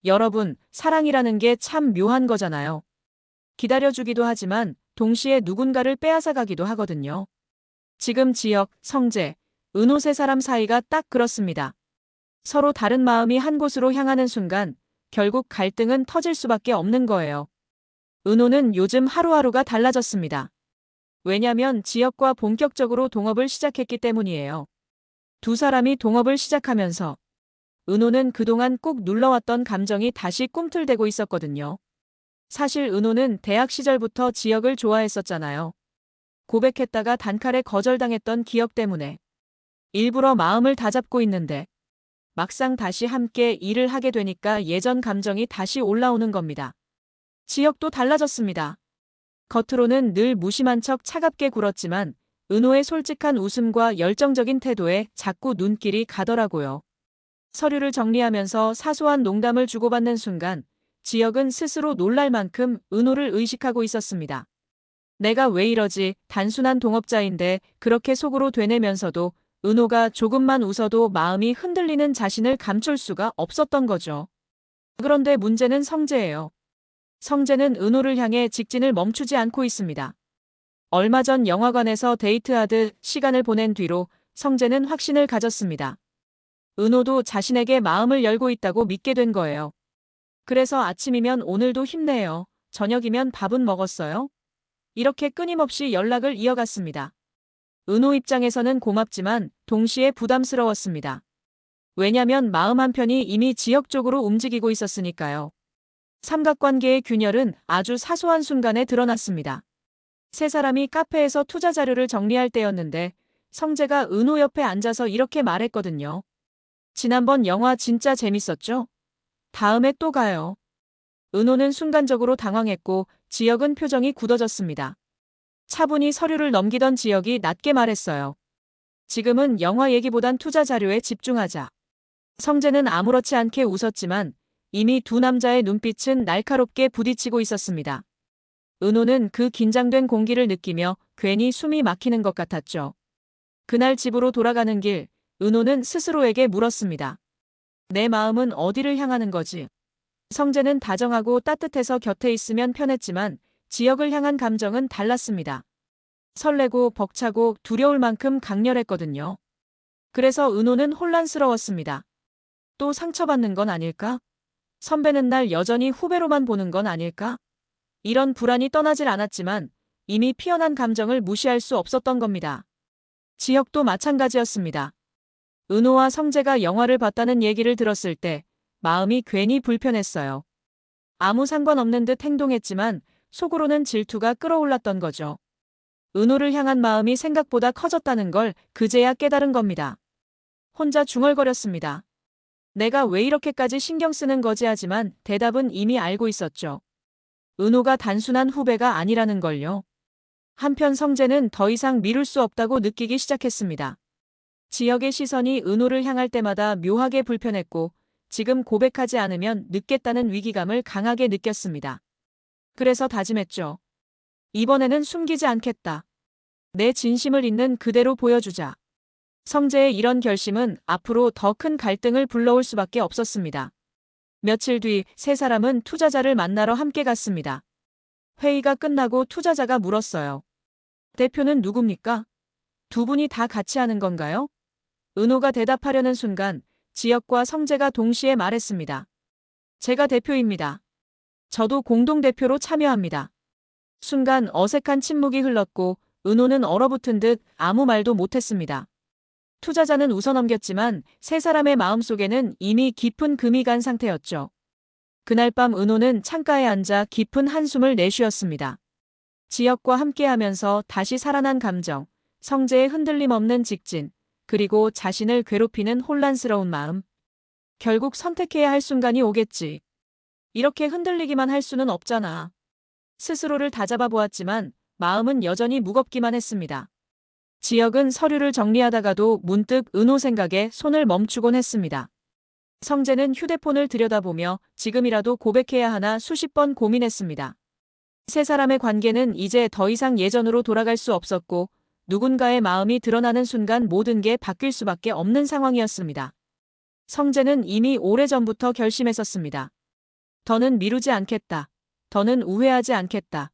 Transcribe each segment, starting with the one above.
여러분, 사랑이라는 게 참 묘한 거잖아요. 기다려주기도 하지만 동시에 누군가를 빼앗아 가기도 하거든요. 지금 지역, 성재, 은호 세 사람 사이가 딱 그렇습니다. 서로 다른 마음이 한 곳으로 향하는 순간 결국 갈등은 터질 수밖에 없는 거예요. 은호는 요즘 하루하루가 달라졌습니다. 왜냐면 지역과 본격적으로 동업을 시작했기 때문이에요. 두 사람이 동업을 시작하면서 은호는 그동안 꾹 눌러왔던 감정이 다시 꿈틀대고 있었거든요. 사실 은호는 대학 시절부터 지역을 좋아했었잖아요. 고백했다가 단칼에 거절당했던 기억 때문에 일부러 마음을 다잡고 있는데 막상 다시 함께 일을 하게 되니까 예전 감정이 다시 올라오는 겁니다. 지역도 달라졌습니다. 겉으로는 늘 무심한 척 차갑게 굴었지만 은호의 솔직한 웃음과 열정적인 태도에 자꾸 눈길이 가더라고요. 서류를 정리하면서 사소한 농담을 주고받는 순간 지역은 스스로 놀랄 만큼 은호를 의식하고 있었습니다. 내가 왜 이러지? 단순한 동업자인데 그렇게 속으로 되뇌면서도 은호가 조금만 웃어도 마음이 흔들리는 자신을 감출 수가 없었던 거죠. 그런데 문제는 성재예요. 성재는 은호를 향해 직진을 멈추지 않고 있습니다. 얼마 전 영화관에서 데이트하듯 시간을 보낸 뒤로 성재는 확신을 가졌습니다. 은호도 자신에게 마음을 열고 있다고 믿게 된 거예요. 그래서 아침이면 오늘도 힘내요. 저녁이면 밥은 먹었어요? 이렇게 끊임없이 연락을 이어갔습니다. 은호 입장에서는 고맙지만 동시에 부담스러웠습니다. 왜냐면 마음 한편이 이미 지역 쪽으로 움직이고 있었으니까요. 삼각관계의 균열은 아주 사소한 순간에 드러났습니다. 세 사람이 카페에서 투자 자료를 정리할 때였는데 성재가 은호 옆에 앉아서 이렇게 말했거든요. 지난번 영화 진짜 재밌었죠? 다음에 또 가요. 은호는 순간적으로 당황했고 지역은 표정이 굳어졌습니다. 차분히 서류를 넘기던 지역이 낮게 말했어요. 지금은 영화 얘기보단 투자 자료에 집중하자. 성재는 아무렇지 않게 웃었지만 이미 두 남자의 눈빛은 날카롭게 부딪히고 있었습니다. 은호는 그 긴장된 공기를 느끼며 괜히 숨이 막히는 것 같았죠. 그날 집으로 돌아가는 길, 은호는 스스로에게 물었습니다. 내 마음은 어디를 향하는 거지? 성재는 다정하고 따뜻해서 곁에 있으면 편했지만 지역을 향한 감정은 달랐습니다. 설레고 벅차고 두려울 만큼 강렬했거든요. 그래서 은호는 혼란스러웠습니다. 또 상처받는 건 아닐까? 선배는 날 여전히 후배로만 보는 건 아닐까? 이런 불안이 떠나질 않았지만 이미 피어난 감정을 무시할 수 없었던 겁니다. 지역도 마찬가지였습니다. 은호와 성재가 영화를 봤다는 얘기를 들었을 때 마음이 괜히 불편했어요. 아무 상관없는 듯 행동했지만 속으로는 질투가 끌어올랐던 거죠. 은호를 향한 마음이 생각보다 커졌다는 걸 그제야 깨달은 겁니다. 혼자 중얼거렸습니다. 내가 왜 이렇게까지 신경 쓰는 거지 하지만 대답은 이미 알고 있었죠. 은호가 단순한 후배가 아니라는 걸요. 한편 성재는 더 이상 미룰 수 없다고 느끼기 시작했습니다. 지역의 시선이 은호를 향할 때마다 묘하게 불편했고 지금 고백하지 않으면 늦겠다는 위기감을 강하게 느꼈습니다. 그래서 다짐했죠. 이번에는 숨기지 않겠다. 내 진심을 있는 그대로 보여주자. 성재의 이런 결심은 앞으로 더 큰 갈등을 불러올 수밖에 없었습니다. 며칠 뒤 세 사람은 투자자를 만나러 함께 갔습니다. 회의가 끝나고 투자자가 물었어요. 대표는 누굽니까? 두 분이 다 같이 하는 건가요? 은호가 대답하려는 순간 지역과 성재가 동시에 말했습니다. 제가 대표입니다. 저도 공동대표로 참여합니다. 순간 어색한 침묵이 흘렀고 은호는 얼어붙은 듯 아무 말도 못했습니다. 투자자는 웃어넘겼지만 세 사람의 마음속에는 이미 깊은 금이 간 상태였죠. 그날 밤 은호는 창가에 앉아 깊은 한숨을 내쉬었습니다. 지역과 함께하면서 다시 살아난 감정, 성재의 흔들림 없는 직진, 그리고 자신을 괴롭히는 혼란스러운 마음. 결국 선택해야 할 순간이 오겠지. 이렇게 흔들리기만 할 수는 없잖아. 스스로를 다잡아 보았지만 마음은 여전히 무겁기만 했습니다. 지역은 서류를 정리하다가도 문득 은호 생각에 손을 멈추곤 했습니다. 성재는 휴대폰을 들여다보며 지금이라도 고백해야 하나 수십 번 고민했습니다. 세 사람의 관계는 이제 더 이상 예전으로 돌아갈 수 없었고 누군가의 마음이 드러나는 순간 모든 게 바뀔 수밖에 없는 상황이었습니다. 성재는 이미 오래전부터 결심했었습니다. 더는 미루지 않겠다. 더는 우회하지 않겠다.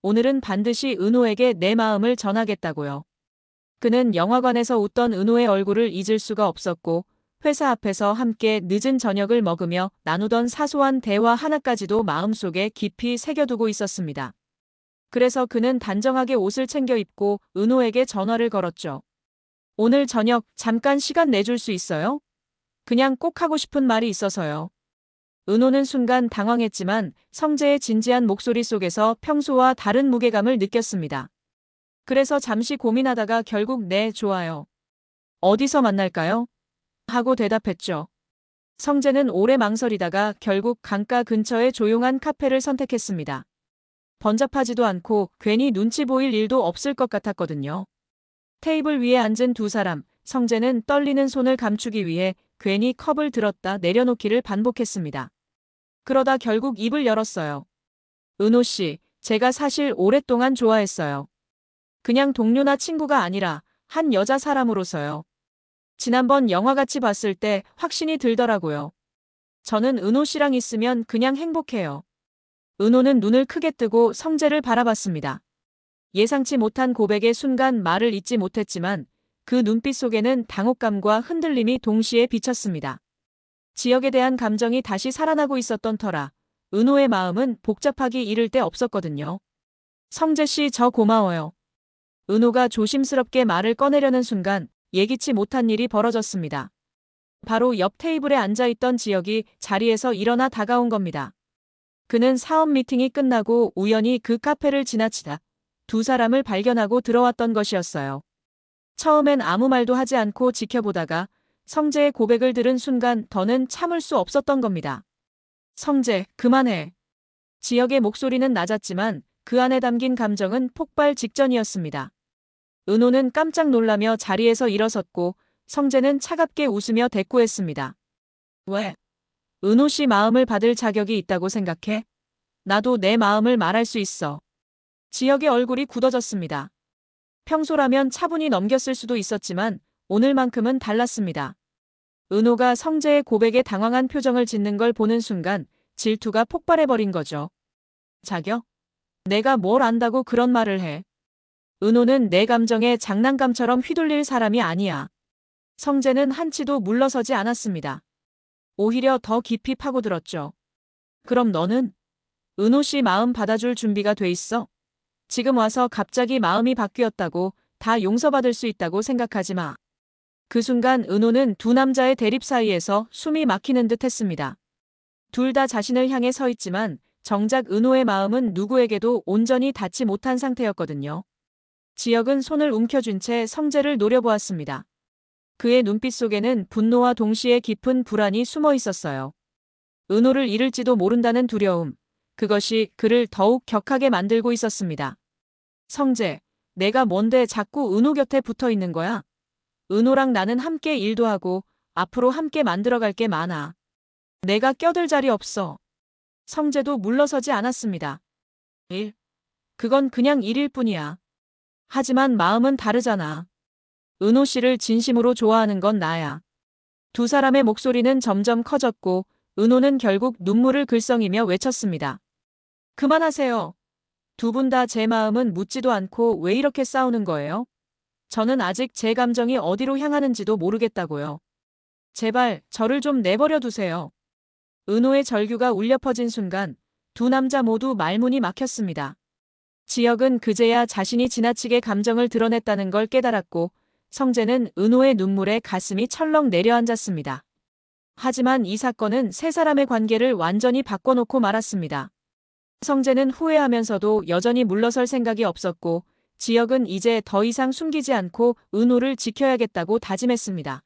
오늘은 반드시 은호에게 내 마음을 전하겠다고요. 그는 영화관에서 웃던 은호의 얼굴을 잊을 수가 없었고 회사 앞에서 함께 늦은 저녁을 먹으며 나누던 사소한 대화 하나까지도 마음속에 깊이 새겨두고 있었습니다. 그래서 그는 단정하게 옷을 챙겨 입고 은호에게 전화를 걸었죠. 오늘 저녁 잠깐 시간 내줄 수 있어요? 그냥 꼭 하고 싶은 말이 있어서요. 은호는 순간 당황했지만 성재의 진지한 목소리 속에서 평소와 다른 무게감을 느꼈습니다. 그래서 잠시 고민하다가 결국 네, 좋아요. 어디서 만날까요? 하고 대답했죠. 성재는 오래 망설이다가 결국 강가 근처의 조용한 카페를 선택했습니다. 번잡하지도 않고 괜히 눈치 보일 일도 없을 것 같았거든요. 테이블 위에 앉은 두 사람, 성재는 떨리는 손을 감추기 위해 괜히 컵을 들었다 내려놓기를 반복했습니다. 그러다 결국 입을 열었어요. 은호 씨, 제가 사실 오랫동안 좋아했어요. 그냥 동료나 친구가 아니라 한 여자 사람으로서요. 지난번 영화 같이 봤을 때 확신이 들더라고요. 저는 은호 씨랑 있으면 그냥 행복해요. 은호는 눈을 크게 뜨고 성재를 바라봤습니다. 예상치 못한 고백의 순간 말을 잇지 못했지만 그 눈빛 속에는 당혹감과 흔들림이 동시에 비쳤습니다. 지역에 대한 감정이 다시 살아나고 있었던 터라 은호의 마음은 복잡하기 이를 데 없었거든요. 성재 씨, 저 고마워요. 은호가 조심스럽게 말을 꺼내려는 순간 예기치 못한 일이 벌어졌습니다. 바로 옆 테이블에 앉아있던 지역이 자리에서 일어나 다가온 겁니다. 그는 사업 미팅이 끝나고 우연히 그 카페를 지나치다 두 사람을 발견하고 들어왔던 것이었어요. 처음엔 아무 말도 하지 않고 지켜보다가 성재의 고백을 들은 순간 더는 참을 수 없었던 겁니다. 성재, 그만해. 지역의 목소리는 낮았지만 그 안에 담긴 감정은 폭발 직전이었습니다. 은호는 깜짝 놀라며 자리에서 일어섰고 성재는 차갑게 웃으며 대꾸했습니다. 왜? 은호 씨 마음을 받을 자격이 있다고 생각해? 나도 내 마음을 말할 수 있어. 지역의 얼굴이 굳어졌습니다. 평소라면 차분히 넘겼을 수도 있었지만 오늘만큼은 달랐습니다. 은호가 성재의 고백에 당황한 표정을 짓는 걸 보는 순간 질투가 폭발해버린 거죠. 자격? 내가 뭘 안다고 그런 말을 해. 은호는 내 감정에 장난감처럼 휘둘릴 사람이 아니야. 성재는 한치도 물러서지 않았습니다. 오히려 더 깊이 파고들었죠. 그럼 너는? 은호 씨 마음 받아줄 준비가 돼 있어? 지금 와서 갑자기 마음이 바뀌었다고 다 용서받을 수 있다고 생각하지 마. 그 순간 은호는 두 남자의 대립 사이에서 숨이 막히는 듯 했습니다. 둘 다 자신을 향해 서 있지만 정작 은호의 마음은 누구에게도 온전히 닿지 못한 상태였거든요. 지역은 손을 움켜쥔 채 성재를 노려보았습니다. 그의 눈빛 속에는 분노와 동시에 깊은 불안이 숨어 있었어요. 은호를 잃을지도 모른다는 두려움, 그것이 그를 더욱 격하게 만들고 있었습니다. 성재, 내가 뭔데 자꾸 은호 곁에 붙어 있는 거야? 은호랑 나는 함께 일도 하고 앞으로 함께 만들어갈 게 많아. 내가 껴들 자리 없어. 성재도 물러서지 않았습니다. 일? 그건 그냥 일일 뿐이야. 하지만 마음은 다르잖아. 은호 씨를 진심으로 좋아하는 건 나야. 두 사람의 목소리는 점점 커졌고 은호는 결국 눈물을 글썽이며 외쳤습니다. 그만하세요. 두 분 다 제 마음은 묻지도 않고 왜 이렇게 싸우는 거예요? 저는 아직 제 감정이 어디로 향하는지도 모르겠다고요. 제발 저를 좀 내버려 두세요. 은호의 절규가 울려 퍼진 순간 두 남자 모두 말문이 막혔습니다. 지역은 그제야 자신이 지나치게 감정을 드러냈다는 걸 깨달았고 성재는 은호의 눈물에 가슴이 철렁 내려앉았습니다. 하지만 이 사건은 세 사람의 관계를 완전히 바꿔놓고 말았습니다. 성재는 후회하면서도 여전히 물러설 생각이 없었고 지역은 이제 더 이상 숨기지 않고 은호를 지켜야겠다고 다짐했습니다.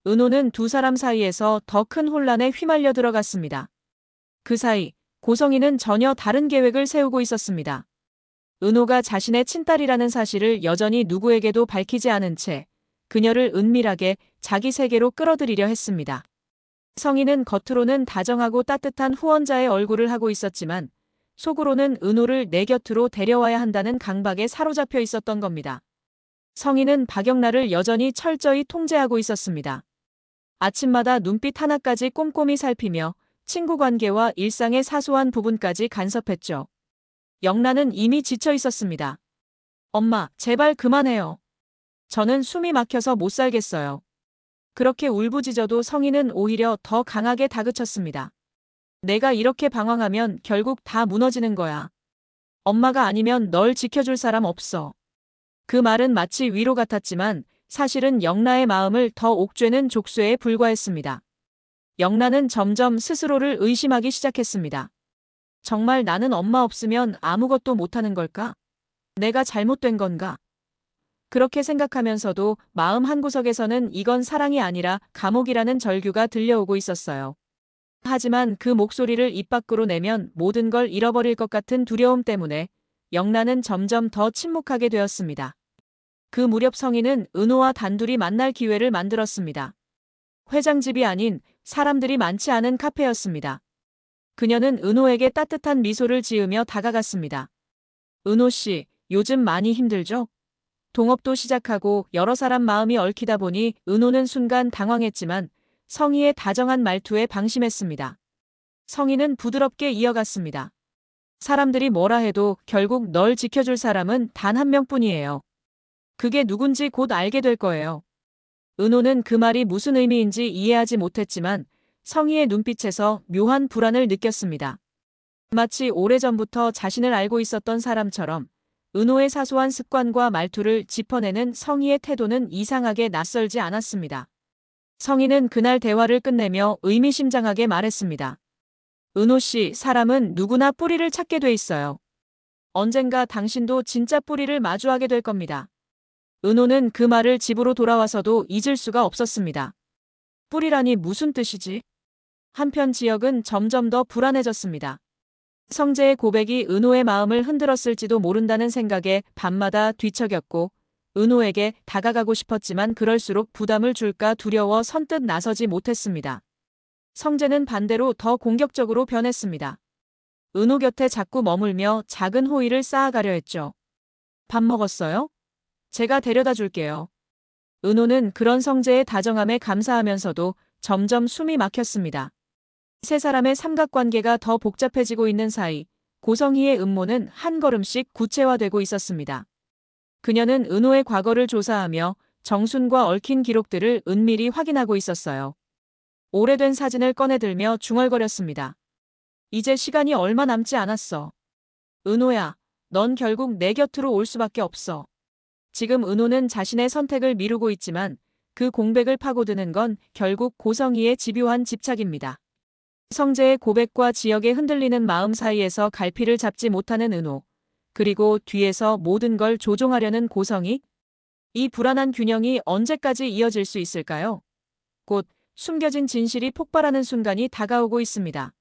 은호는 두 사람 사이에서 더 큰 혼란에 휘말려 들어갔습니다. 그 사이 고성이는 전혀 다른 계획을 세우고 있었습니다. 은호가 자신의 친딸이라는 사실을 여전히 누구에게도 밝히지 않은 채 그녀를 은밀하게 자기 세계로 끌어들이려 했습니다. 성희는 겉으로는 다정하고 따뜻한 후원자의 얼굴을 하고 있었지만 속으로는 은호를 내 곁으로 데려와야 한다는 강박에 사로잡혀 있었던 겁니다. 성희는 박영란을 여전히 철저히 통제하고 있었습니다. 아침마다 눈빛 하나까지 꼼꼼히 살피며 친구 관계와 일상의 사소한 부분까지 간섭했죠. 영란은 이미 지쳐 있었습니다. 엄마, 제발 그만해요. 저는 숨이 막혀서 못 살겠어요. 그렇게 울부짖어도 성희는 오히려 더 강하게 다그쳤습니다. 내가 이렇게 방황하면 결국 다 무너지는 거야. 엄마가 아니면 널 지켜줄 사람 없어. 그 말은 마치 위로 같았지만 사실은 영라의 마음을 더 옥죄는 족쇄에 불과했습니다. 영라는 점점 스스로를 의심하기 시작했습니다. 정말 나는 엄마 없으면 아무것도 못하는 걸까? 내가 잘못된 건가? 그렇게 생각하면서도 마음 한구석에서는 이건 사랑이 아니라 감옥이라는 절규가 들려오고 있었어요. 하지만 그 목소리를 입 밖으로 내면 모든 걸 잃어버릴 것 같은 두려움 때문에 영란은 점점 더 침묵하게 되었습니다. 그 무렵 성희는 은호와 단둘이 만날 기회를 만들었습니다. 회장집이 아닌 사람들이 많지 않은 카페였습니다. 그녀는 은호에게 따뜻한 미소를 지으며 다가갔습니다. 은호 씨, 요즘 많이 힘들죠? 동업도 시작하고 여러 사람 마음이 얽히다 보니 은호는 순간 당황했지만 성희의 다정한 말투에 방심했습니다. 성희는 부드럽게 이어갔습니다. 사람들이 뭐라 해도 결국 널 지켜줄 사람은 단 한 명뿐이에요. 그게 누군지 곧 알게 될 거예요. 은호는 그 말이 무슨 의미인지 이해하지 못했지만 성희의 눈빛에서 묘한 불안을 느꼈습니다. 마치 오래전부터 자신을 알고 있었던 사람처럼 은호의 사소한 습관과 말투를 짚어내는 성희의 태도는 이상하게 낯설지 않았습니다. 성희는 그날 대화를 끝내며 의미심장하게 말했습니다. 은호 씨, 사람은 누구나 뿌리를 찾게 돼 있어요. 언젠가 당신도 진짜 뿌리를 마주하게 될 겁니다. 은호는 그 말을 집으로 돌아와서도 잊을 수가 없었습니다. 뿌리라니 무슨 뜻이지? 한편 지역은 점점 더 불안해졌습니다. 성재의 고백이 은호의 마음을 흔들었을지도 모른다는 생각에 밤마다 뒤척였고 은호에게 다가가고 싶었지만 그럴수록 부담을 줄까 두려워 선뜻 나서지 못했습니다. 성재는 반대로 더 공격적으로 변했습니다. 은호 곁에 자꾸 머물며 작은 호의를 쌓아가려 했죠. 밥 먹었어요? 제가 데려다 줄게요. 은호는 그런 성재의 다정함에 감사하면서도 점점 숨이 막혔습니다. 세 사람의 삼각관계가 더 복잡해지고 있는 사이 고성희의 음모는 한 걸음씩 구체화되고 있었습니다. 그녀는 은호의 과거를 조사하며 정순과 얽힌 기록들을 은밀히 확인하고 있었어요. 오래된 사진을 꺼내들며 중얼거렸습니다. 이제 시간이 얼마 남지 않았어. 은호야, 넌 결국 내 곁으로 올 수밖에 없어. 지금 은호는 자신의 선택을 미루고 있지만 그 공백을 파고드는 건 결국 고성희의 집요한 집착입니다. 성재의 고백과 지역의 흔들리는 마음 사이에서 갈피를 잡지 못하는 은호, 그리고 뒤에서 모든 걸 조종하려는 고성희? 이 불안한 균형이 언제까지 이어질 수 있을까요? 곧 숨겨진 진실이 폭발하는 순간이 다가오고 있습니다.